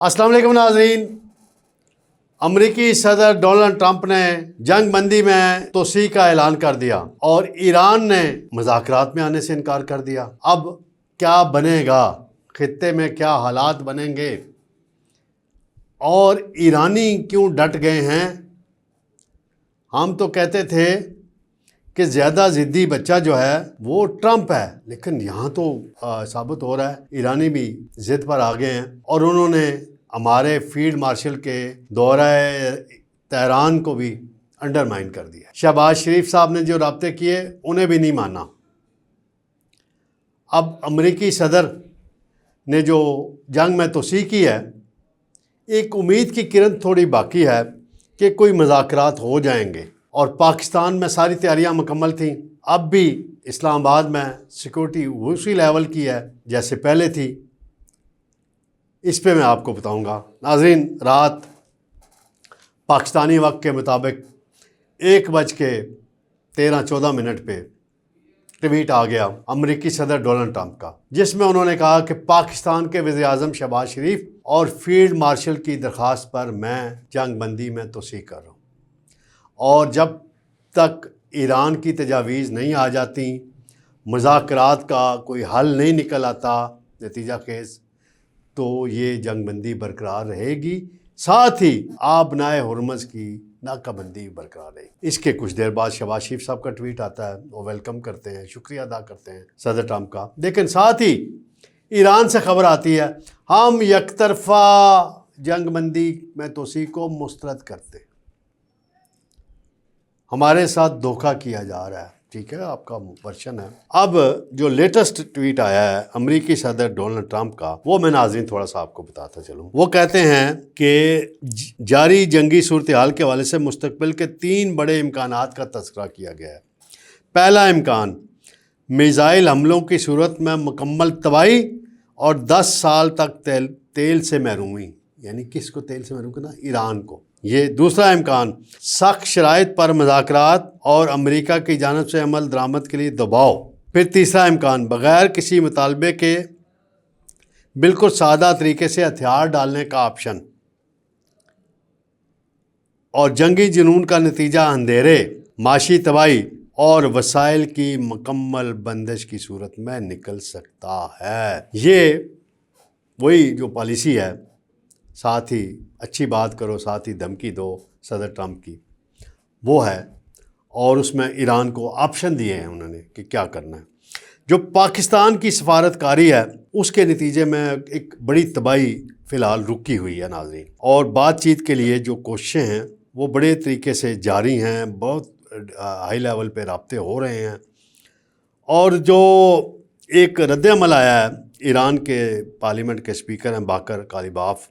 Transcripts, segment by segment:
अस्सलाम वालेकुम नाज़रीन। अमरीकी सदर डोनाल्ड ट्रंप ने जंग बंदी में तोसी का ऐलान कर दिया और ईरान ने मुज़ाकरात में आने से इनकार कर दिया। अब क्या बनेगा, खित्ते में क्या हालात बनेंगे और ईरानी क्यों डट गए हैं? हम तो कहते थे कि ज़्यादा ज़िद्दी बच्चा जो है वो ट्रंप है, लेकिन यहाँ तो साबित हो रहा है ईरानी भी ज़िद पर आ गए हैं और उन्होंने हमारे फील्ड मार्शल के दौरा तेहरान को भी अंडरमाइन कर दिया। शहबाज शरीफ साहब ने जो राब्ते किए उन्हें भी नहीं माना। अब अमरीकी सदर ने जो जंग में तोसी की है, एक उम्मीद की किरण थोड़ी बाकी है कि कोई मुज़ाकरात हो जाएंगे और पाकिस्तान में सारी तैयारियां मुकम्मल थीं। अब भी इस्लामाबाद में सिक्योरिटी उसी लेवल की है जैसे पहले थी। इस पे मैं आपको बताऊंगा। नाज़रीन, रात पाकिस्तानी वक्त के मुताबिक 1:13-14 पे ट्वीट आ गया अमरीकी सदर डोनाल्ड ट्रंप का, जिसमें उन्होंने कहा कि पाकिस्तान के वज़ीर-ए-आज़म शहबाज शरीफ और फील्ड मार्शल की दरख्वास्त पर मैं जंग बंदी में तोसी कर रहा हूँ और जब तक ईरान की तजावीज़ नहीं आ जाती, मुज़ाकरात का कोई हल नहीं निकल आता नतीजा खेज़, तो ये जंग बंदी बरकरार रहेगी। साथ ही आबनाए हुर्मज़ की नाकाबंदी बरकरार रहेगी। इसके कुछ देर बाद शहबाज शरीफ साहब का ट्वीट आता है, वो वेलकम करते हैं, शुक्रिया अदा करते हैं सदर ट्रंप का। लेकिन साथ ही ईरान से खबर आती है हम यकतरफा जंग बंदी में तोसी को मुस्तरद करते हैं, हमारे साथ धोखा किया जा रहा है। ठीक है, आपका वर्शन है। अब जो लेटेस्ट ट्वीट आया है अमरीकी सदर डोनाल्ड ट्रंप का, वो मैं नाज़रीन थोड़ा सा आपको बताता चलूँ। वो कहते हैं कि जारी जंगी सूरत हाल के हवाले से मुस्तकबिल के 3 बड़े इम्कानात का तज़किरा किया गया है। पहला इम्कान, मिसाइल हमलों की सूरत में मुकम्मल तबाही और 10 साल तक तेल से महरूमी, यानी किसको तेल से महरूम करना? ईरान को। ये दूसरा इम्कान, सख्त शराइत पर मुज़ाकरात और अमेरिका की जानिब से अमल दरामद के लिए दबाव। फिर तीसरा इम्कान, बग़ैर किसी मुतालबे के बिल्कुल सादा तरीके से हथियार डालने का ऑप्शन और जंगी जुनून का नतीजा अंधेरे, माशी तबाही और वसाइल की मुकम्मल बंदिश की सूरत में निकल सकता है। ये वही जो पॉलिसी है, साथ ही अच्छी बात करो साथ ही धमकी दो सदर ट्रंप की, वो है। और उसमें ईरान को ऑप्शन दिए हैं उन्होंने कि क्या करना है। जो पाकिस्तान की सफारतकारी है उसके नतीजे में एक बड़ी तबाही फ़िलहाल रुकी हुई है नाज़रीन, और बातचीत के लिए जो कोशिशें हैं वो बड़े तरीके से जारी हैं, बहुत हाई लेवल पे राब्ते हो रहे हैं। और जो एक रद्द-ए-अमल आया है ईरान के पार्लियामेंट के स्पीकर हैं बाकर कालिबाफ,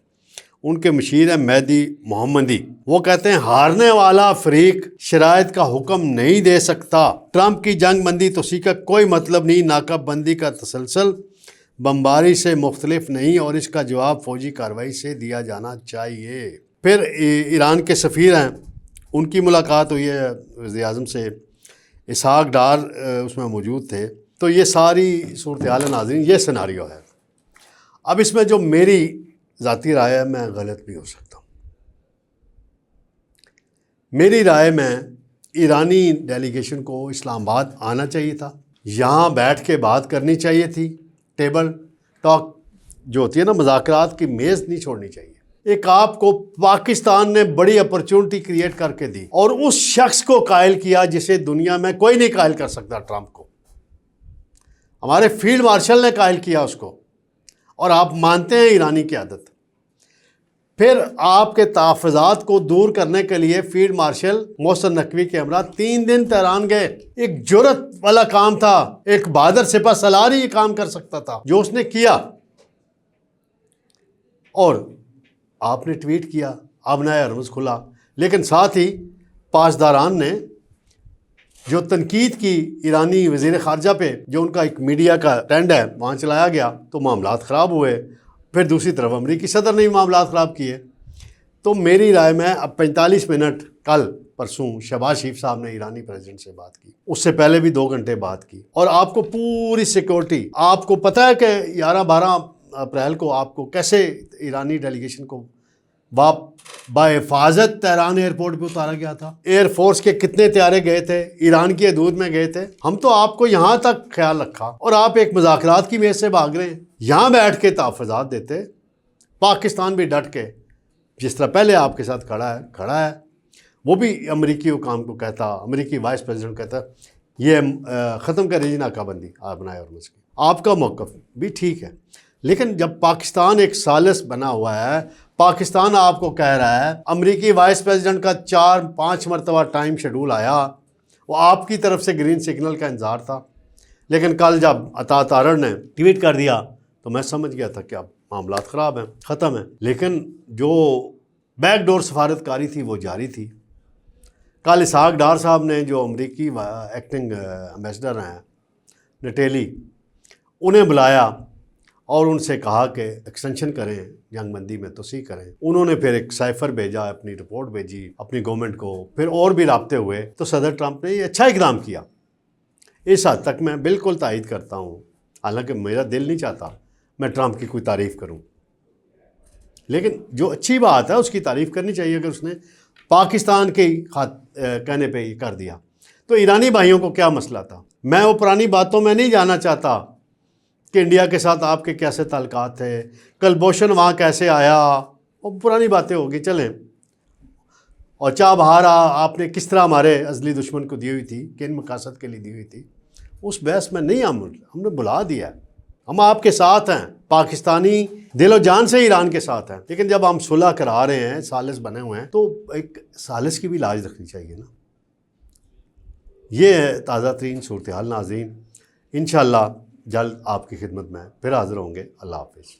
उनके मशीर हैं मेहदी मोहम्मदी, वो कहते हैं हारने वाला फरीक शराइत का हुक्म नहीं दे सकता। ट्रंप की जंग बंदी तोसी का कोई मतलब नहीं, नाकाबंदी का तसलसल बमबारी से मुख्तलिफ नहीं और इसका जवाब फ़ौजी कार्रवाई से दिया जाना चाहिए। फिर ईरान के सफ़ीर हैं, उनकी मुलाकात हुई है वज़ीर-ए-आज़म से, इसहाक डार उसमें मौजूद थे। तो ये सारी सूरत हाल है नाज़रीन, ये सिनारियो है। अब इसमें जो मेरी ज़ाती राय है, मैं गलत भी हो सकता हूँ। मेरी राय में ईरानी डेलीगेशन को इस्लामाबाद आना चाहिए था, यहाँ बैठ के बात करनी चाहिए थी, टेबल टॉक जो होती है ना, मुज़ाकरात की मेज़ नहीं छोड़नी चाहिए। एक आपको पाकिस्तान ने बड़ी अपॉर्चुनिटी क्रिएट करके दी और उस शख्स को कायल किया जिसे दुनिया में कोई नहीं कायल कर सकता। ट्रंप को हमारे फील्ड मार्शल ने कायल किया उसको, और आप मानते हैं ईरानी की आदत। फिर आपके तहफ़्फ़ुज़ात को दूर करने के लिए फील्ड मार्शल मोहसिन नकवी के हमरा 3 दिन तेहरान गए। एक जुर्रत वाला काम था, एक बहादुर सिपह सलार ही ये काम कर सकता था जो उसने किया। और आपने ट्वीट किया, आबनाए हुर्मुज़ खुला, लेकिन साथ ही पासदारान ने जो तनकीद की ईरानी वज़ीर ख़ारजा पे, जो उनका एक मीडिया का ट्रेंड है, वहाँ चलाया गया तो मामलात ख़राब हुए। फिर दूसरी तरफ अमरीकी सदर ने भी मामलात ख़राब किए। तो मेरी राय में अब 45 मिनट कल परसों शहबाज शरीफ साहब ने ईरानी प्रेसिडेंट से बात की, उससे पहले भी 2 घंटे बात की, और आपको पूरी सिक्योरिटी, आपको पता है कि 11-12 اپریل کو آپ کو کیسے ایرانی ڈیلیگیشن کو بحفاظت تہران ایئرپورٹ پہ اتارا گیا تھا؟ ایئر فورس کے کتنے طیارے گئے تھے، ایران کی حدود میں گئے تھے؟ ہم تو آپ کو یہاں تک خیال رکھا اور آپ ایک مذاکرات کی میز سے بھاگ رہے ہیں۔ یہاں بیٹھ کے تحفظات دیتے، پاکستان بھی ڈٹ کے جس طرح پہلے آپ کے ساتھ کھڑا ہے، وہ بھی امریکی حکام کو کہتا، امریکی وائس پریزیڈنٹ کہتا یہ ختم کرے جی ناکہ بندی بنائے اور مسکی۔ آپ کا موقف بھی ٹھیک ہے، لیکن جب پاکستان ایک ثالث بنا ہوا ہے، پاکستان آپ کو کہہ رہا ہے، امریکی وائس پریزیڈنٹ کا 4-5 مرتبہ ٹائم شیڈول آیا، وہ آپ کی طرف سے گرین سگنل کا انتظار تھا، لیکن کل جب عطا تارڑ نے ٹویٹ کر دیا تو میں سمجھ گیا تھا کہ اب معاملات خراب ہیں، ختم ہیں۔ لیکن جو بیک ڈور سفارتکاری تھی وہ جاری تھی۔ کل اسحاق ڈار صاحب نے، جو امریکی ایکٹنگ ایمبیسڈر ہیں نٹیلی، انہیں بلایا اور ان سے کہا کہ ایکسٹینشن کریں جنگ بندی میں، توسیع کریں۔ انہوں نے پھر ایک سائفر بھیجا، اپنی رپورٹ بھیجی اپنی گورنمنٹ کو، پھر اور بھی رابطے ہوئے، تو صدر ٹرمپ نے یہ اچھا اقدام کیا۔ اس حد تک میں بالکل تائید کرتا ہوں، حالانکہ میرا دل نہیں چاہتا میں ٹرمپ کی کوئی تعریف کروں، لیکن جو اچھی بات ہے اس کی تعریف کرنی چاہیے۔ اگر اس نے پاکستان کے کہنے پہ یہ کر دیا تو ایرانی بھائیوں کو کیا مسئلہ تھا؟ میں وہ پرانی باتوں میں نہیں جانا چاہتا کہ انڈیا کے ساتھ آپ کے کیسے تعلقات تھے، کلبھوشن وہاں کیسے آیا، وہ پرانی باتیں ہوگی، چلیں۔ اور چابہار آپ نے کس طرح ہمارے ازلی دشمن کو دی ہوئی تھی، کن مقاصد کے لیے دی ہوئی تھی، اس بحث میں نہیں ہم نے بلا دیا ہے۔ ہم آپ کے ساتھ ہیں، پاکستانی دل و جان سے ایران کے ساتھ ہیں، لیکن جب ہم صلح کرا رہے ہیں، ثالث بنے ہوئے ہیں، تو ایک ثالث کی بھی لاج رکھنی چاہیے نا۔ یہ ہے تازہ ترین صورتحال۔ ناظرین، انشاءاللہ جلد آپ کی خدمت میں پھر حاضر ہوں گے۔ اللہ حافظ۔